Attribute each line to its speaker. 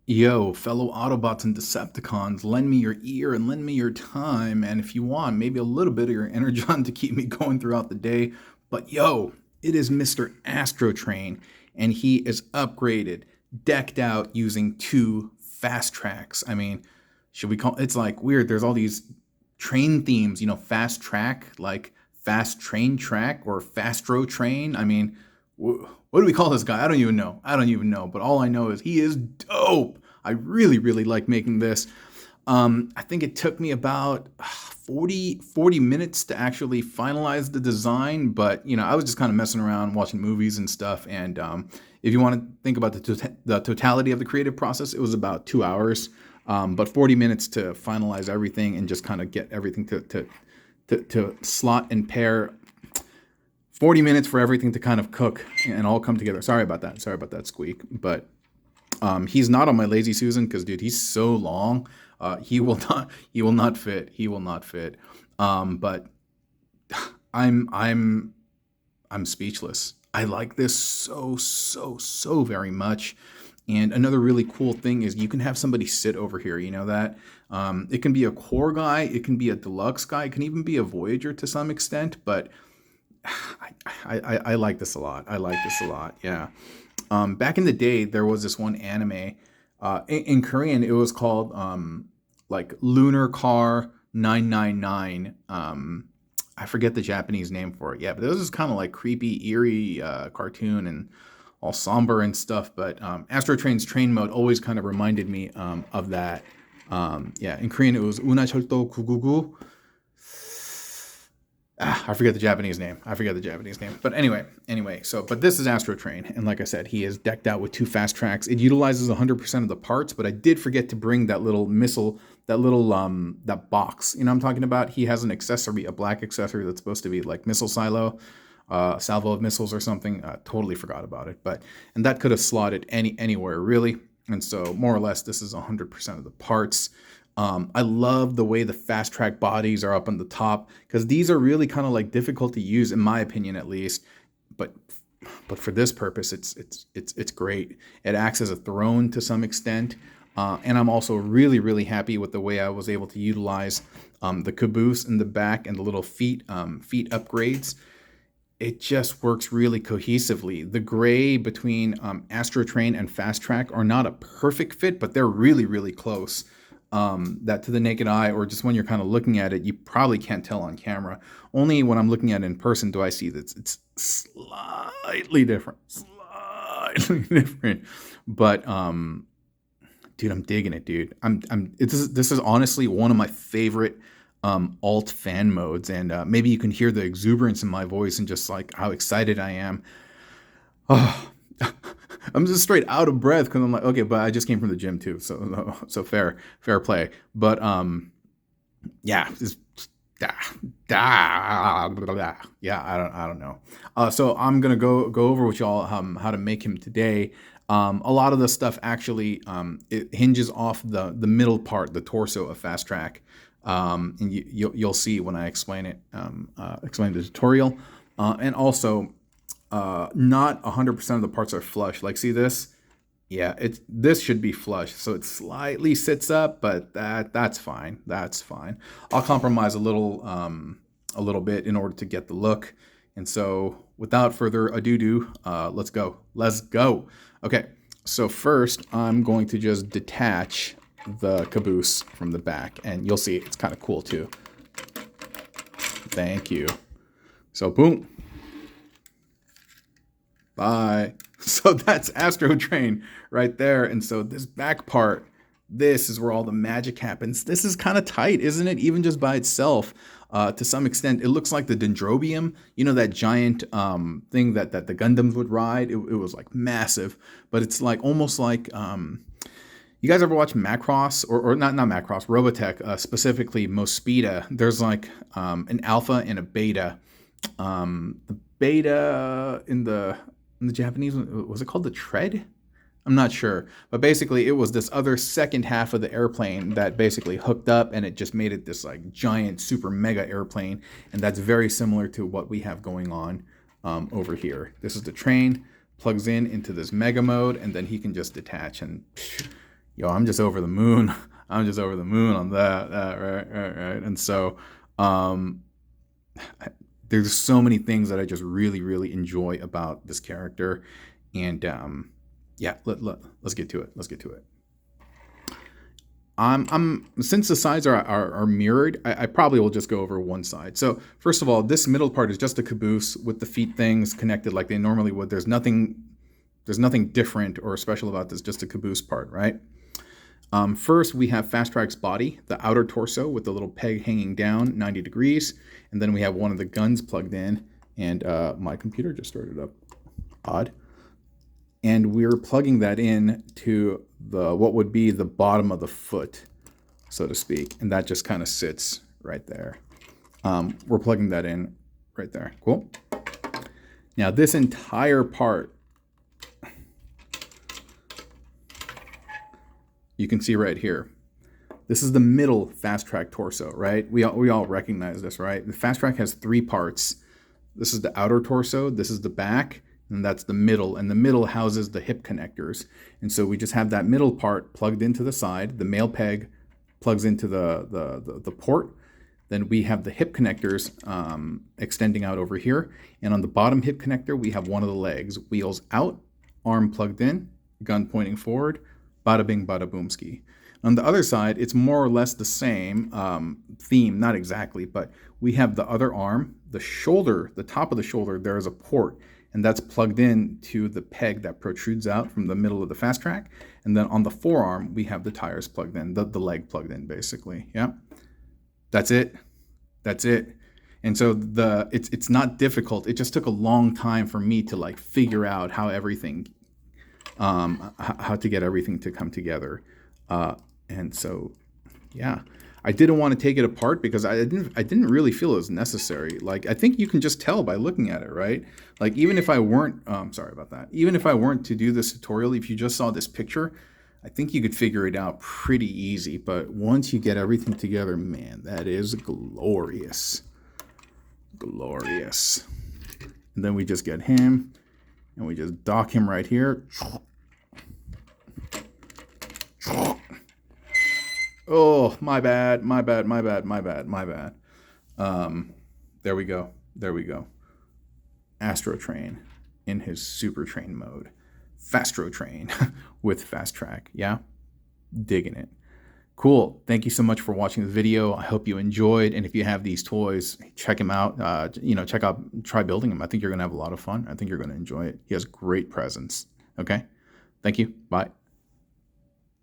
Speaker 1: Yo, fellow Autobots and Decepticons, lend me your ear and lend me your time, and if you want, maybe a little bit of your energon to keep me going throughout the day. But yo, it is Mr. Astrotrain, and he is upgraded, decked out using two fast tracks. I mean, should we call it's like weird? There's all these train themes, fast track, like fast train track or fastro train. I mean, what do we call this guy? I don't even know. But all I know is he is dope. I really, really like making this. I think it took me about 40 minutes to actually finalize the design, but I was just kind of messing around, watching movies and stuff. And if you want to think about the totality of the creative process, it was about 2 hours. But 40 minutes to finalize everything and just kind of get everything to slot and pair. 40 minutes for everything to kind of cook and all come together. Sorry about that squeak. But he's not on my Lazy Susan because, dude, he's so long. He will not fit. But I'm speechless. I like this so very much. And another really cool thing is you can have somebody sit over here. You know that it can be a core guy, it can be a deluxe guy, it can even be a Voyager to some extent. But I like this a lot. Yeah. Back in the day, there was this one anime. In Korean, it was called like Lunar Car 999. I forget the Japanese name for it. Yeah, but this is kind of like creepy, eerie cartoon and all somber and stuff. But Astrotrain's train mode always kind of reminded me of that. Yeah, in Korean, it was Unacholto Kugugu. I forget the Japanese name. But anyway, but this is Astrotrain. And like I said, he is decked out with two fast tracks. It utilizes 100% of the parts, but I did forget to bring that little missile, that box. You know what I'm talking about? He has an accessory, a black accessory that's supposed to be like missile silo, salvo of missiles or something. Totally forgot about it. And that could have slotted anywhere really. And so more or less, this is 100% of the parts. I love the way the fast track bodies are up on the top because these are really kind of like difficult to use, in my opinion, at least. But for this purpose, it's great. It acts as a throne to some extent, and I'm also really happy with the way I was able to utilize the caboose in the back and the little feet upgrades. It just works really cohesively. The gray between Astrotrain and Fast Track are not a perfect fit, but they're really close. That to the naked eye, or just when you're kind of looking at it, you probably can't tell on camera. Only when I'm looking at it in person do I see that it's slightly different. But dude, I'm digging it, dude. This is honestly one of my favorite alt fan modes, and maybe you can hear the exuberance in my voice and just like how excited I am. Oh, I'm just straight out of breath because I'm like, okay, but I just came from the gym too, so fair play. But yeah, just yeah, I don't know. So I'm gonna go over with y'all how to make him today. A lot of the stuff actually it hinges off the middle part, the torso of Fast Track, and you'll see when I explain it, explain the tutorial, and also. Not 100% of the parts are flush. Like, see this? Yeah, this should be flush, so it slightly sits up, but that's fine. I'll compromise a little bit in order to get the look. And so, without further ado, let's go. Okay, so first I'm going to just detach the caboose from the back, and you'll see it's kind of cool too. Thank you. So boom. Bye. So that's Astrotrain right there. And so this back part, this is where all the magic happens. This is kind of tight, isn't it? Even just by itself, to some extent, it looks like the Dendrobium. You know, that giant thing that the Gundams would ride? It was like massive, but it's like almost like, you guys ever watch Macross or not Macross, Robotech, specifically Mospeada? There's like an alpha and a beta. The beta in the Japanese, was it called the tread? I'm not sure, but basically it was this other second half of the airplane that basically hooked up, and it just made it this like giant super mega airplane. And that's very similar to what we have going on over here. This is the train, plugs into this mega mode, and then he can just detach and yo, I'm just over the moon. I'm just over the moon on that. Right. And so, um, there's so many things that I just really, really enjoy about this character. And yeah, let's get to it. Let's get to it. I'm since the sides are mirrored, I probably will just go over one side. So first of all, this middle part is just a caboose with the feet things connected like they normally would. There's nothing different or special about this, just a caboose part, right? First, we have Fasttrack's body, the outer torso with the little peg hanging down 90 degrees. And then we have one of the guns plugged in. And my computer just started up. Odd. And we're plugging that in to what would be the bottom of the foot, so to speak. And that just kind of sits right there. We're plugging that in right there. Cool. Now, this entire part, you can see right here. This is the middle Fasttrack torso, right? We all recognize this, right? The Fasttrack has 3 parts. This is the outer torso, this is the back, and that's the middle. And the middle houses the hip connectors. And so we just have that middle part plugged into the side. The male peg plugs into the port. Then we have the hip connectors extending out over here. And on the bottom hip connector, we have one of the legs. Wheels out, arm plugged in, gun pointing forward. Bada bing, bada boomski. On the other side, it's more or less the same theme, not exactly, but we have the other arm, the shoulder, the top of the shoulder, there is a port, and that's plugged in to the peg that protrudes out from the middle of the Fasttrack. And then on the forearm, we have the tires plugged in, the leg plugged in, basically. Yeah, that's it. That's it. And so it's not difficult. It just took a long time for me to like figure out how everything how to get everything to come together. And so, yeah, I didn't want to take it apart because I didn't really feel it was necessary. Like, I think you can just tell by looking at it, right? Like, even if I weren't, sorry about that. Even if I weren't to do this tutorial, if you just saw this picture, I think you could figure it out pretty easy. But once you get everything together, man, that is glorious. Glorious. And then we just get him. And we just dock him right here. Oh, my bad. There we go. Astrotrain in his super train mode. Fasttrack with Fasttrack. Yeah? Digging it. Cool. Thank you so much for watching the video. I hope you enjoyed. And if you have these toys, check them out. Try building them. I think you're going to have a lot of fun. I think you're going to enjoy it. He has great presence. Okay. Thank you. Bye.